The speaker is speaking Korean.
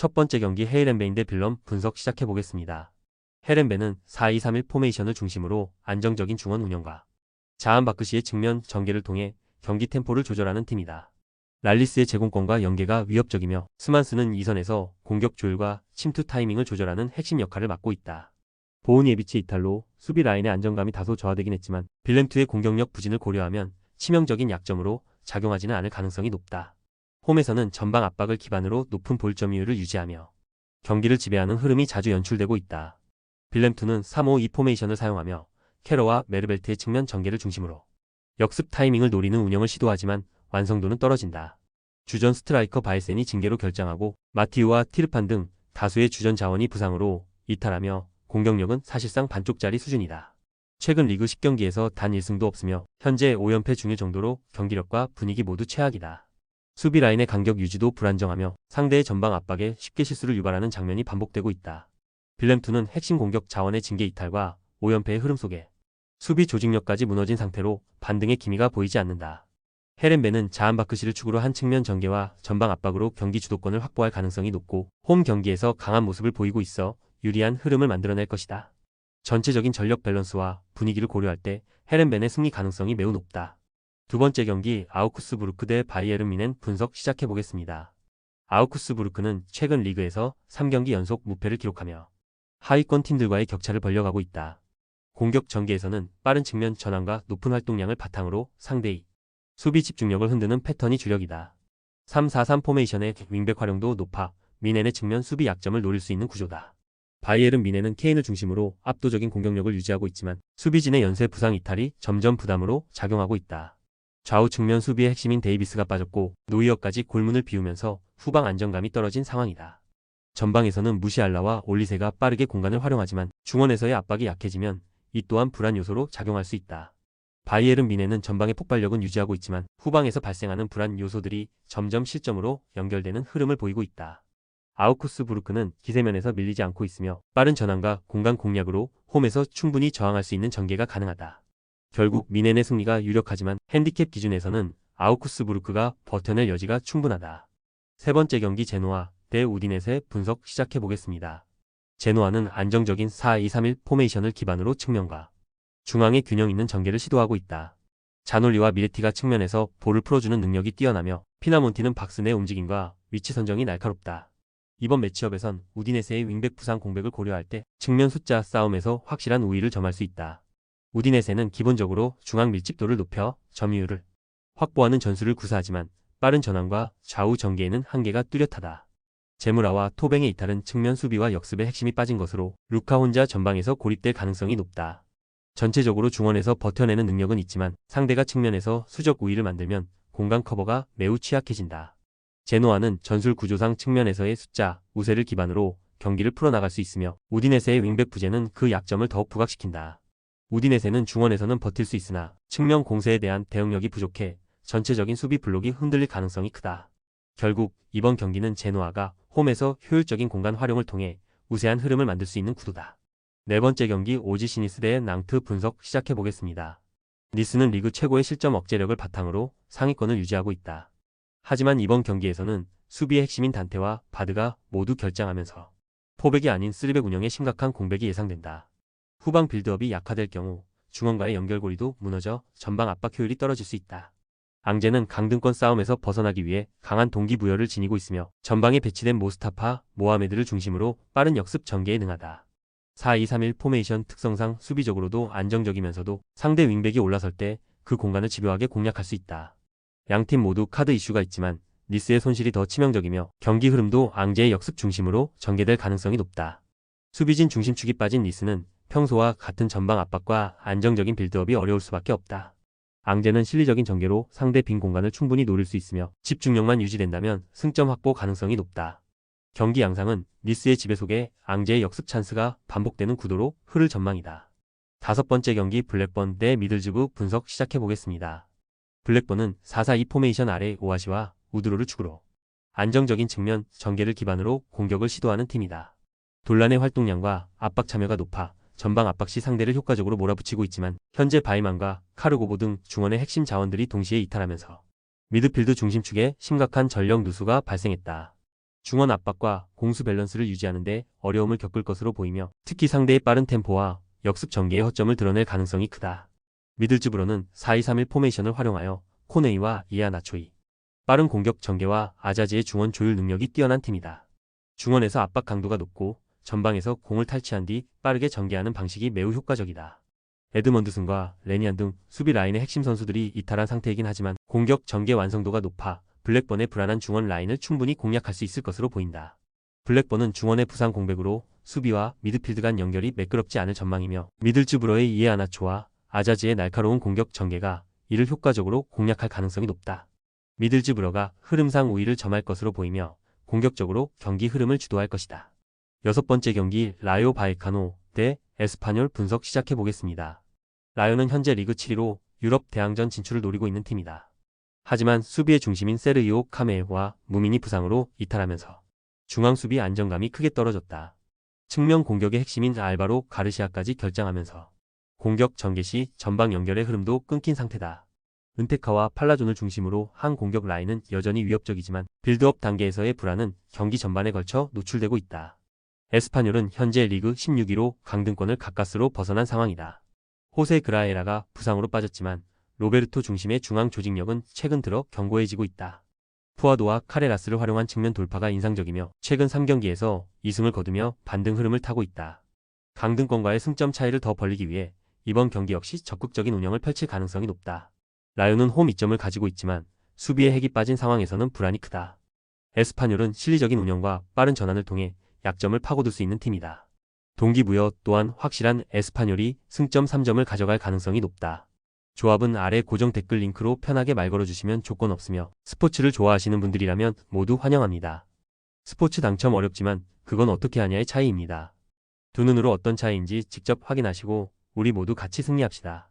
첫 번째 경기 헤이렌베인 대 빌럼 분석 시작해보겠습니다. 헤이렌베는 4-2-3-1 포메이션을 중심으로 안정적인 중원 운영과 자한 바크시의 측면 전개를 통해 경기 템포를 조절하는 팀이다. 랄리스의 제공권과 연계가 위협적이며 스만스는 2선에서 공격 조율과 침투 타이밍을 조절하는 핵심 역할을 맡고 있다. 보우니에비치 이탈로 수비 라인의 안정감이 다소 저하되긴 했지만 빌렘투의 공격력 부진을 고려하면 치명적인 약점으로 작용하지는 않을 가능성이 높다. 홈에서는 전방 압박을 기반으로 높은 볼 점유율을 유지하며 경기를 지배하는 흐름이 자주 연출되고 있다. 빌렘투는 3-5-2 포메이션을 사용하며 캐러와 메르벨트의 측면 전개를 중심으로 역습 타이밍을 노리는 운영을 시도하지만 완성도는 떨어진다. 주전 스트라이커 바이센이 징계로 결장하고 마티우와 티르판 등 다수의 주전 자원이 부상으로 이탈하며 공격력은 사실상 반쪽짜리 수준이다. 최근 리그 10경기에서 단 1승도 없으며 현재 5연패 중일 정도로 경기력과 분위기 모두 최악이다. 수비 라인의 간격 유지도 불안정하며 상대의 전방 압박에 쉽게 실수를 유발하는 장면이 반복되고 있다. 빌렘투는 핵심 공격 자원의 징계 이탈과 5연패의 흐름 속에 수비 조직력까지 무너진 상태로 반등의 기미가 보이지 않는다. 헤렌베는 자한 바크시를 축으로 한 측면 전개와 전방 압박으로 경기 주도권을 확보할 가능성이 높고 홈 경기에서 강한 모습을 보이고 있어 유리한 흐름을 만들어낼 것이다. 전체적인 전력 밸런스와 분위기를 고려할 때 헤렌벤의 승리 가능성이 매우 높다. 두 번째 경기 아우크스부르크 대 바이에른 뮌헨 분석 시작해보겠습니다. 아우크스부르크는 최근 리그에서 3경기 연속 무패를 기록하며 하위권 팀들과의 격차를 벌려가고 있다. 공격 전개에서는 빠른 측면 전환과 높은 활동량을 바탕으로 상대의 수비 집중력을 흔드는 패턴이 주력이다. 3-4-3 포메이션의 윙백 활용도 높아 뮌헨의 측면 수비 약점을 노릴 수 있는 구조다. 바이에른 뮌헨은 케인을 중심으로 압도적인 공격력을 유지하고 있지만 수비진의 연쇄 부상 이탈이 점점 부담으로 작용하고 있다. 좌우 측면 수비의 핵심인 데이비스가 빠졌고 노이어까지 골문을 비우면서 후방 안정감이 떨어진 상황이다. 전방에서는 무시알라와 올리세가 빠르게 공간을 활용하지만 중원에서의 압박이 약해지면 이 또한 불안 요소로 작용할 수 있다. 바이에른 뮌헨은 전방의 폭발력은 유지하고 있지만 후방에서 발생하는 불안 요소들이 점점 실점으로 연결되는 흐름을 보이고 있다. 아우크스부르크는 기세면에서 밀리지 않고 있으며 빠른 전환과 공간 공략으로 홈에서 충분히 저항할 수 있는 전개가 가능하다. 결국 뮌헨의 승리가 유력하지만 핸디캡 기준에서는 아우크스부르크가 버텨낼 여지가 충분하다. 세 번째 경기 제노아 대 우디네세 분석 시작해보겠습니다. 제노아는 안정적인 4-2-3-1 포메이션을 기반으로 측면과 중앙에 균형 있는 전개를 시도하고 있다. 자놀리와 미레티가 측면에서 볼을 풀어주는 능력이 뛰어나며 피나몬티는 박스 내 움직임과 위치 선정이 날카롭다. 이번 매치업에선 우디네세의 윙백 부상 공백을 고려할 때 측면 숫자 싸움에서 확실한 우위를 점할 수 있다. 우디네세는 기본적으로 중앙 밀집도를 높여 점유율을 확보하는 전술을 구사하지만 빠른 전환과 좌우 전개에는 한계가 뚜렷하다. 제무라와 토뱅의 이탈은 측면 수비와 역습의 핵심이 빠진 것으로 루카 혼자 전방에서 고립될 가능성이 높다. 전체적으로 중원에서 버텨내는 능력은 있지만 상대가 측면에서 수적 우위를 만들면 공간 커버가 매우 취약해진다. 제노아는 전술 구조상 측면에서의 숫자, 우세를 기반으로 경기를 풀어나갈 수 있으며 우디네세의 윙백 부재는 그 약점을 더욱 부각시킨다. 우디네세는 중원에서는 버틸 수 있으나 측면 공세에 대한 대응력이 부족해 전체적인 수비 블록이 흔들릴 가능성이 크다. 결국 이번 경기는 제노아가 홈에서 효율적인 공간 활용을 통해 우세한 흐름을 만들 수 있는 구도다. 네 번째 경기 오지시 니스 대 낭트 분석 시작해보겠습니다. 니스는 리그 최고의 실점 억제력을 바탕으로 상위권을 유지하고 있다. 하지만 이번 경기에서는 수비의 핵심인 단테와 바드가 모두 결장하면서 포백이 아닌 3백 운영에 심각한 공백이 예상된다. 후방 빌드업이 약화될 경우 중원과의 연결고리도 무너져 전방 압박 효율이 떨어질 수 있다. 앙제는 강등권 싸움에서 벗어나기 위해 강한 동기부여를 지니고 있으며 전방에 배치된 모스타파, 모하메드를 중심으로 빠른 역습 전개에 능하다. 4-2-3-1 포메이션 특성상 수비적으로도 안정적이면서도 상대 윙백이 올라설 때 그 공간을 집요하게 공략할 수 있다. 양팀 모두 카드 이슈가 있지만 니스의 손실이 더 치명적이며 경기 흐름도 앙제의 역습 중심으로 전개될 가능성이 높다. 수비진 중심축이 빠진 니스는 평소와 같은 전방 압박과 안정적인 빌드업이 어려울 수밖에 없다. 앙제는 실리적인 전개로 상대 빈 공간을 충분히 노릴 수 있으며 집중력만 유지된다면 승점 확보 가능성이 높다. 경기 양상은 니스의 지배 속에 앙제의 역습 찬스가 반복되는 구도로 흐를 전망이다. 다섯 번째 경기 블랙번 대 미들즈브 분석 시작해보겠습니다. 블랙번은 4-4-2 포메이션 아래 오아시와 우드로를 축으로 안정적인 측면 전개를 기반으로 공격을 시도하는 팀이다. 돌란의 활동량과 압박 참여가 높아 전방 압박 시 상대를 효과적으로 몰아붙이고 있지만 현재 바이만과 카르고보 등 중원의 핵심 자원들이 동시에 이탈하면서 미드필드 중심축에 심각한 전력 누수가 발생했다. 중원 압박과 공수 밸런스를 유지하는 데 어려움을 겪을 것으로 보이며 특히 상대의 빠른 템포와 역습 전개의 허점을 드러낼 가능성이 크다. 미들즈브로는 4-2-3-1 포메이션을 활용하여 코네이와 이아나초이, 빠른 공격 전개와 아자지의 중원 조율 능력이 뛰어난 팀이다. 중원에서 압박 강도가 높고 전방에서 공을 탈취한 뒤 빠르게 전개하는 방식이 매우 효과적이다. 에드먼드슨과 레니안 등 수비 라인의 핵심 선수들이 이탈한 상태이긴 하지만 공격 전개 완성도가 높아 블랙번의 불안한 중원 라인을 충분히 공략할 수 있을 것으로 보인다. 블랙번은 중원의 부상 공백으로 수비와 미드필드 간 연결이 매끄럽지 않을 전망이며 미들즈브로의 이에아나초와 아자지의 날카로운 공격 전개가 이를 효과적으로 공략할 가능성이 높다. 미들즈브로가 흐름상 우위를 점할 것으로 보이며 공격적으로 경기 흐름을 주도할 것이다. 여섯 번째 경기 라요 바이카노 대 에스파뇰 분석 시작해 보겠습니다. 라요는 현재 리그 7위로 유럽 대항전 진출을 노리고 있는 팀이다. 하지만 수비의 중심인 세르히오 카메와 무민이 부상으로 이탈하면서 중앙 수비 안정감이 크게 떨어졌다. 측면 공격의 핵심인 알바로 가르시아까지 결장하면서 공격 전개 시 전방 연결의 흐름도 끊긴 상태다. 은테카와 팔라존을 중심으로 한 공격 라인은 여전히 위협적이지만 빌드업 단계에서의 불안은 경기 전반에 걸쳐 노출되고 있다. 에스파뇰은 현재 리그 16위로 강등권을 가까스로 벗어난 상황이다. 호세 그라에라가 부상으로 빠졌지만 로베르토 중심의 중앙 조직력은 최근 들어 견고해지고 있다. 푸아도와 카레라스를 활용한 측면 돌파가 인상적이며 최근 3경기에서 2승을 거두며 반등 흐름을 타고 있다. 강등권과의 승점 차이를 더 벌리기 위해 이번 경기 역시 적극적인 운영을 펼칠 가능성이 높다. 라요는 홈 이점을 가지고 있지만 수비에 핵이 빠진 상황에서는 불안이 크다. 에스파뇰은 실리적인 운영과 빠른 전환을 통해 약점을 파고들 수 있는 팀이다. 동기부여 또한 확실한 에스파뇰이 승점 3점을 가져갈 가능성이 높다. 조합은 아래 고정 댓글 링크로 편하게 말 걸어주시면 조건 없으며 스포츠를 좋아하시는 분들이라면 모두 환영합니다. 스포츠 당첨 어렵지만 그건 어떻게 하냐의 차이입니다. 두 눈으로 어떤 차이인지 직접 확인하시고 우리 모두 같이 승리합시다.